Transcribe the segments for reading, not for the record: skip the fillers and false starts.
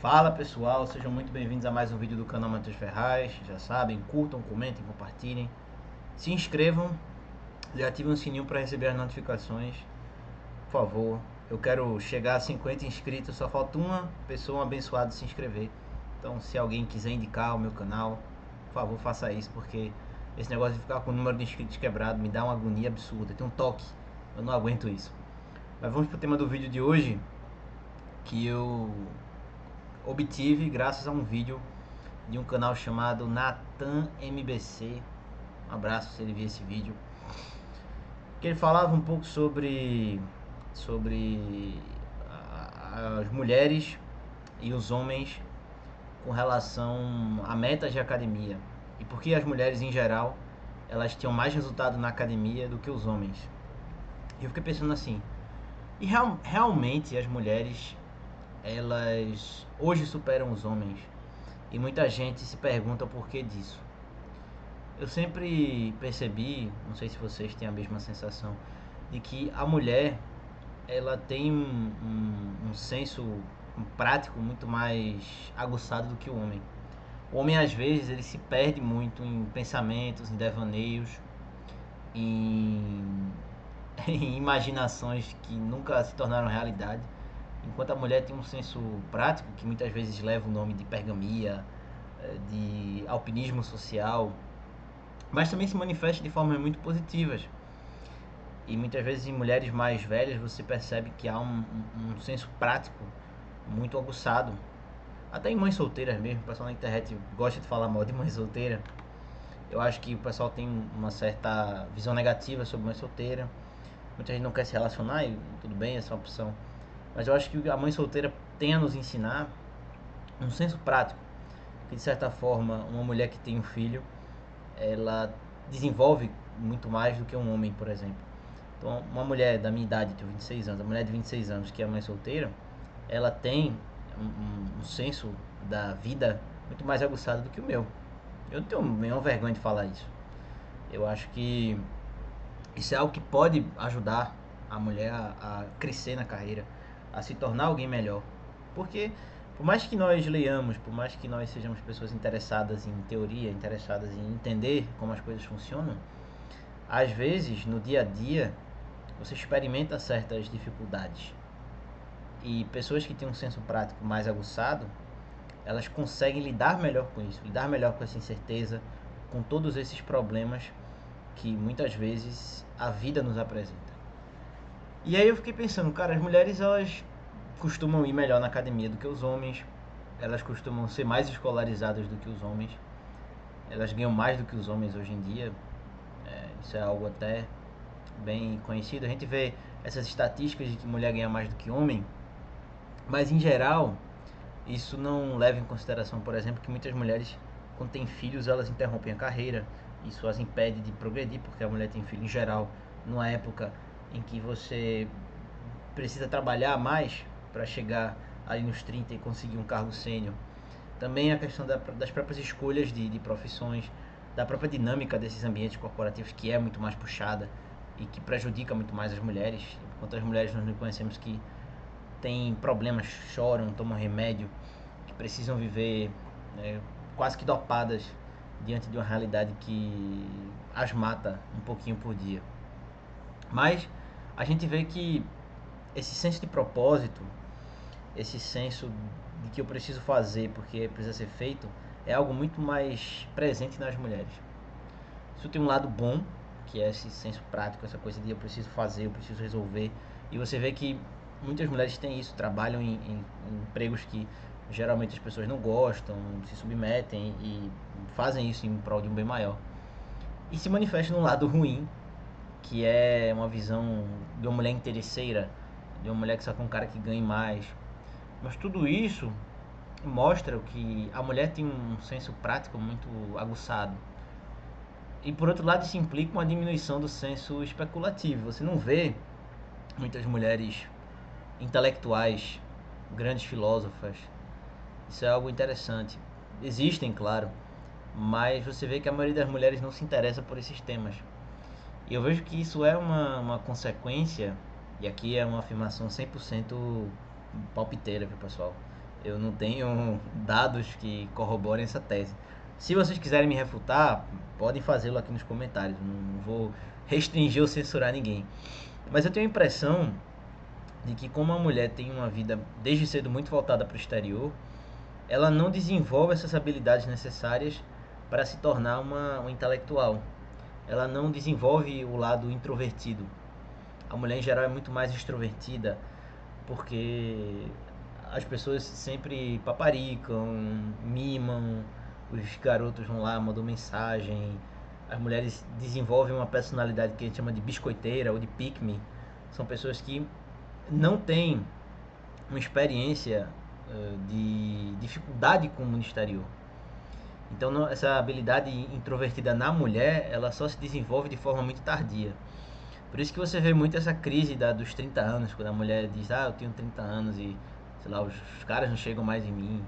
Fala pessoal, sejam muito bem-vindos a mais um vídeo do canal Matheus Ferraz. Já sabem, curtam, comentem, compartilhem, se inscrevam e ativem o sininho para receber as notificações. Por favor, eu quero chegar a 50 inscritos, só falta uma pessoa abençoada se inscrever. Então, se alguém quiser indicar o meu canal, por favor, faça isso, porque esse negócio de ficar com o número de inscritos quebrado me dá uma agonia absurda, tem um toque, eu não aguento isso. Mas vamos pro tema do vídeo de hoje, que eu obtive graças a um vídeo de um canal chamado Natan MBC. Um abraço se ele viu esse vídeo. Que ele falava um pouco sobre as mulheres e os homens com relação a metas de academia e por que as mulheres em geral elas tinham mais resultado na academia do que os homens. E eu fiquei pensando assim, e realmente as mulheres elas hoje superam os homens e muita gente se pergunta o porquê disso. Eu sempre percebi, não sei se vocês têm a mesma sensação, de que a mulher ela tem um senso prático muito mais aguçado do que o homem. O homem às vezes ele se perde muito em pensamentos, em devaneios, em, em imaginações que nunca se tornaram realidade, enquanto a mulher tem um senso prático que muitas vezes leva o nome de pergamia, de alpinismo social, mas também se manifesta de formas muito positivas. E muitas vezes em mulheres mais velhas você percebe que há um senso prático muito aguçado. Até em mães solteiras mesmo, o pessoal na internet gosta de falar mal de mãe solteira. Eu acho que o pessoal tem uma certa visão negativa sobre mãe solteira. Muita gente não quer se relacionar e tudo bem, essa é uma opção. Mas eu acho que a mãe solteira tem a nos ensinar um senso prático. Que de certa forma, uma mulher que tem um filho, ela desenvolve muito mais do que um homem, por exemplo. Então, uma mulher da minha idade, tenho 26 anos, a mulher de 26 anos que é mãe solteira, ela tem um senso da vida muito mais aguçado do que o meu. Eu não tenho nenhuma vergonha de falar isso. Eu acho que isso é algo que pode ajudar a mulher a crescer na carreira, a se tornar alguém melhor. Porque, por mais que nós leiamos, por mais que nós sejamos pessoas interessadas em teoria, interessadas em entender como as coisas funcionam, às vezes, no dia a dia, você experimenta certas dificuldades. E pessoas que têm um senso prático mais aguçado, elas conseguem lidar melhor com isso, lidar melhor com essa incerteza, com todos esses problemas que muitas vezes a vida nos apresenta. E aí eu fiquei pensando, cara, as mulheres elas costumam ir melhor na academia do que os homens, elas costumam ser mais escolarizadas do que os homens, elas ganham mais do que os homens hoje em dia, isso é algo até bem conhecido. A gente vê essas estatísticas de que mulher ganha mais do que homem, mas em geral isso não leva em consideração, por exemplo, que muitas mulheres quando têm filhos elas interrompem a carreira, isso as impede de progredir porque a mulher tem filho em geral numa época em que você precisa trabalhar mais para chegar ali nos 30 e conseguir um cargo sênior. Também a questão das próprias escolhas de profissões, da própria dinâmica desses ambientes corporativos que é muito mais puxada e que prejudica muito mais as mulheres. Enquanto as mulheres nós reconhecemos que têm problemas, choram, tomam remédio, que precisam viver, né, quase que dopadas diante de uma realidade que as mata um pouquinho por dia. Mas a gente vê que esse senso de propósito, esse senso de que eu preciso fazer porque precisa ser feito, é algo muito mais presente nas mulheres. Isso tem um lado bom, que é esse senso prático, essa coisa de eu preciso fazer, eu preciso resolver. E você vê que muitas mulheres têm isso, trabalham em empregos que geralmente as pessoas não gostam, se submetem e fazem isso em prol de um bem maior. E se manifesta num lado ruim, que é uma visão de uma mulher interesseira, de uma mulher que só quer um cara que ganhe mais. Mas tudo isso mostra que a mulher tem um senso prático muito aguçado. E por outro lado, isso implica uma diminuição do senso especulativo. Você não vê muitas mulheres intelectuais, grandes filósofas. Isso é algo interessante. Existem, claro, mas você vê que a maioria das mulheres não se interessa por esses temas. E eu vejo que isso é uma consequência, e aqui é uma afirmação 100% palpiteira, viu pessoal? Eu não tenho dados que corroborem essa tese. Se vocês quiserem me refutar, podem fazê-lo aqui nos comentários. Não vou restringir ou censurar ninguém. Mas eu tenho a impressão de que como a mulher tem uma vida desde cedo muito voltada para o exterior, ela não desenvolve essas habilidades necessárias para se tornar uma intelectual. Ela não desenvolve o lado introvertido. A mulher em geral é muito mais extrovertida, porque as pessoas sempre paparicam, mimam, os garotos vão lá, mandam mensagem, as mulheres desenvolvem uma personalidade que a gente chama de biscoiteira ou de pick-me. São pessoas que não têm uma experiência de dificuldade com o mundo exterior. Então essa habilidade introvertida na mulher, ela só se desenvolve de forma muito tardia. Por isso que você vê muito essa crise dos 30 anos, quando a mulher diz, eu tenho 30 anos e, sei lá, os caras não chegam mais em mim.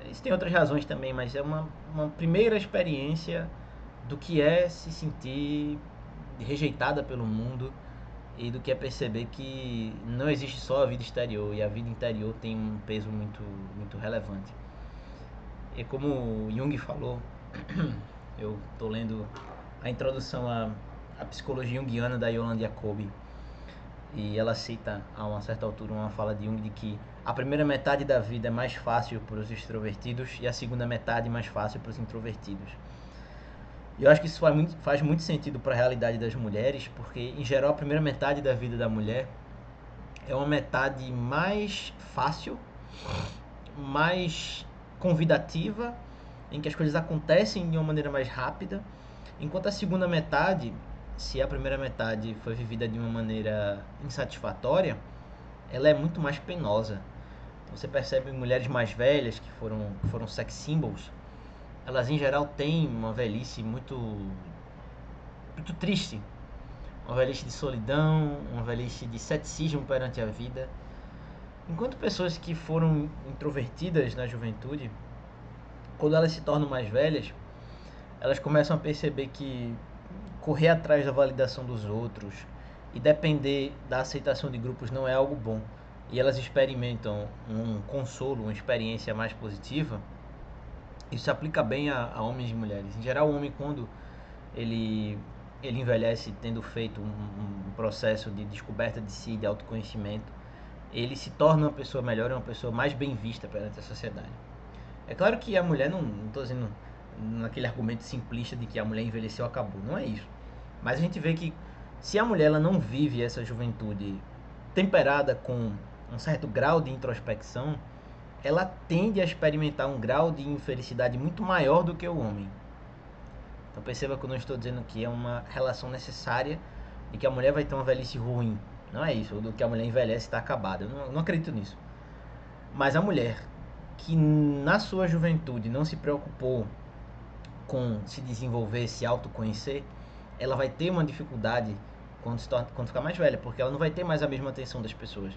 Isso tem outras razões também, mas é uma primeira experiência do que é se sentir rejeitada pelo mundo e do que é perceber que não existe só a vida exterior e a vida interior tem um peso muito relevante. E como Jung falou, eu estou lendo a introdução à psicologia junguiana da Yolanda Jacobi, e ela cita a uma certa altura uma fala de Jung de que a primeira metade da vida é mais fácil para os extrovertidos e a segunda metade mais fácil para os introvertidos. E eu acho que isso faz muito sentido para a realidade das mulheres, porque em geral a primeira metade da vida da mulher é uma metade mais fácil, mais convidativa, em que as coisas acontecem de uma maneira mais rápida, enquanto a segunda metade, se a primeira metade foi vivida de uma maneira insatisfatória, ela é muito mais penosa. Você percebe mulheres mais velhas que foram sex symbols, elas em geral têm uma velhice muito triste, uma velhice de solidão, uma velhice de ceticismo perante a vida. Enquanto pessoas que foram introvertidas na juventude, quando elas se tornam mais velhas, elas começam a perceber que correr atrás da validação dos outros e depender da aceitação de grupos não é algo bom. E elas experimentam um consolo, uma experiência mais positiva. Isso se aplica bem a homens e mulheres. Em geral, o homem, quando ele, ele envelhece tendo feito um processo de descoberta de si, de autoconhecimento, ele se torna uma pessoa melhor, uma pessoa mais bem vista perante a sociedade. É claro que a mulher, não estou dizendo naquele argumento simplista de que a mulher envelheceu, acabou. Não é isso. Mas a gente vê que se a mulher ela não vive essa juventude temperada com um certo grau de introspecção, ela tende a experimentar um grau de infelicidade muito maior do que o homem. Então perceba que eu não estou dizendo que é uma relação necessária e que a mulher vai ter uma velhice ruim. Não é isso, ou do que a mulher envelhece está acabada. Eu não acredito nisso. Mas a mulher que na sua juventude não se preocupou com se desenvolver, se autoconhecer, ela vai ter uma dificuldade quando ficar mais velha, porque ela não vai ter mais a mesma atenção das pessoas.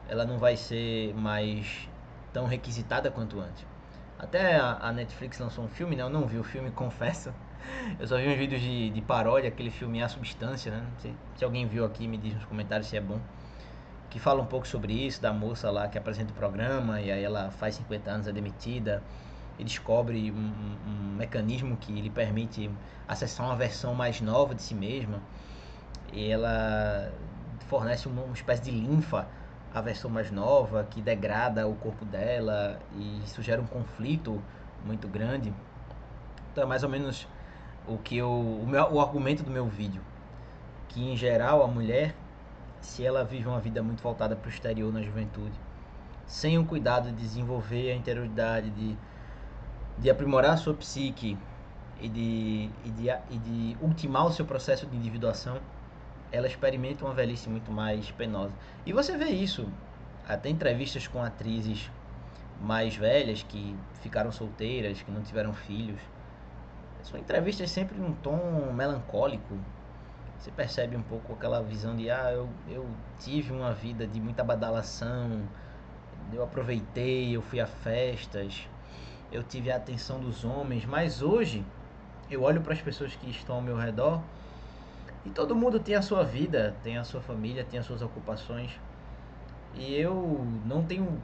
Ela não vai ser mais tão requisitada quanto antes. Até a Netflix lançou um filme, né? Eu não vi o filme, confesso. Eu só vi uns vídeos de paródia, aquele filme A Substância, né? Não sei se alguém viu aqui, me diz nos comentários se é bom. Que fala um pouco sobre isso, da moça lá que apresenta o programa, e aí ela faz 50 anos, é demitida, e descobre um mecanismo que lhe permite acessar uma versão mais nova de si mesma, e ela fornece uma espécie de linfa à versão mais nova, que degrada o corpo dela, e isso gera um conflito muito grande. Então é mais ou menos o argumento do meu vídeo, que em geral a mulher, se ela vive uma vida muito voltada para o exterior na juventude, sem o cuidado de desenvolver a interioridade, de aprimorar a sua psique e de ultimar o seu processo de individuação, ela experimenta uma velhice muito mais penosa. E você vê isso, até entrevistas com atrizes mais velhas que ficaram solteiras, que não tiveram filhos. São entrevistas sempre num tom melancólico. Você percebe um pouco aquela visão de eu tive uma vida de muita badalação, eu aproveitei, eu fui a festas, eu tive a atenção dos homens, mas hoje eu olho para as pessoas que estão ao meu redor e todo mundo tem a sua vida, tem a sua família, tem as suas ocupações, e eu não tenho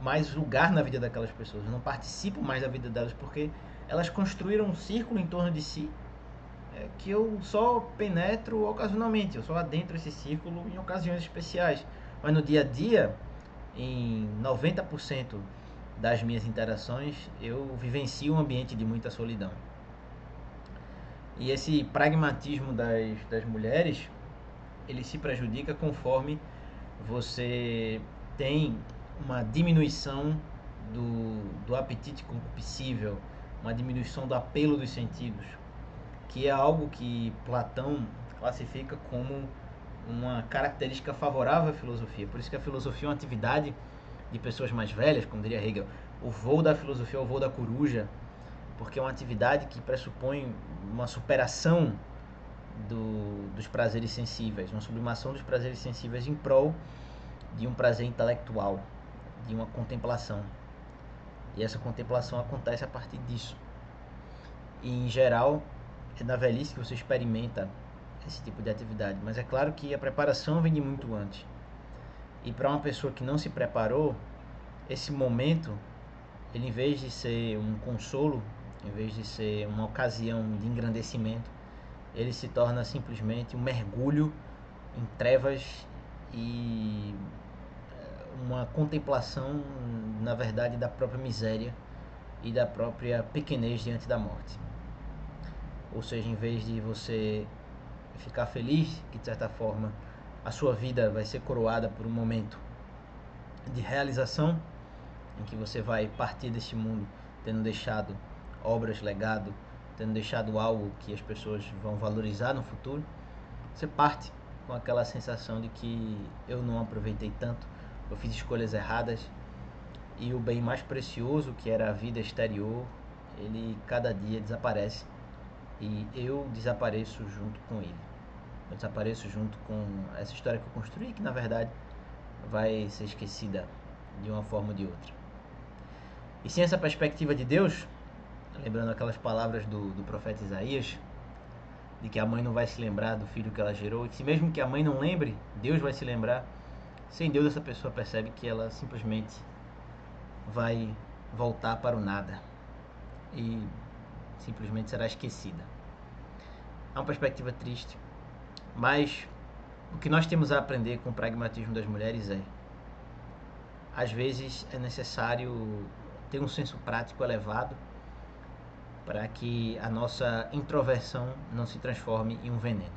mais lugar na vida daquelas pessoas, eu não participo mais da vida delas, porque elas construíram um círculo em torno de si, que eu só penetro ocasionalmente, eu só adentro esse círculo em ocasiões especiais. Mas no dia a dia, em 90% das minhas interações, eu vivencio um ambiente de muita solidão. E esse pragmatismo das mulheres, ele se prejudica conforme você tem uma diminuição do apetite concupiscível, uma diminuição do apelo dos sentidos, que é algo que Platão classifica como uma característica favorável à filosofia. Por isso que a filosofia é uma atividade de pessoas mais velhas, como diria Hegel. O voo da filosofia é o voo da coruja, porque é uma atividade que pressupõe uma superação dos prazeres sensíveis, uma sublimação dos prazeres sensíveis em prol de um prazer intelectual, de uma contemplação. E essa contemplação acontece a partir disso. E, em geral, é na velhice que você experimenta esse tipo de atividade. Mas é claro que a preparação vem de muito antes. E para uma pessoa que não se preparou, esse momento, ele, em vez de ser um consolo, em vez de ser uma ocasião de engrandecimento, ele se torna simplesmente um mergulho em trevas e uma contemplação, na verdade, da própria miséria e da própria pequenez diante da morte. Ou seja, em vez de você ficar feliz que, de certa forma, a sua vida vai ser coroada por um momento de realização, em que você vai partir deste mundo tendo deixado obras, legado, tendo deixado algo que as pessoas vão valorizar no futuro, você parte com aquela sensação de que eu não aproveitei tanto, eu fiz escolhas erradas, e o bem mais precioso, que era a vida exterior, ele cada dia desaparece, e eu desapareço junto com ele. Eu desapareço junto com essa história que eu construí, que na verdade vai ser esquecida de uma forma ou de outra. E sem essa perspectiva de Deus, lembrando aquelas palavras do profeta Isaías, de que a mãe não vai se lembrar do filho que ela gerou, e que mesmo que a mãe não lembre, Deus vai se lembrar. Sem Deus, essa pessoa percebe que ela simplesmente vai voltar para o nada e simplesmente será esquecida. É uma perspectiva triste, mas o que nós temos a aprender com o pragmatismo das mulheres é: às vezes é necessário ter um senso prático elevado para que a nossa introversão não se transforme em um veneno.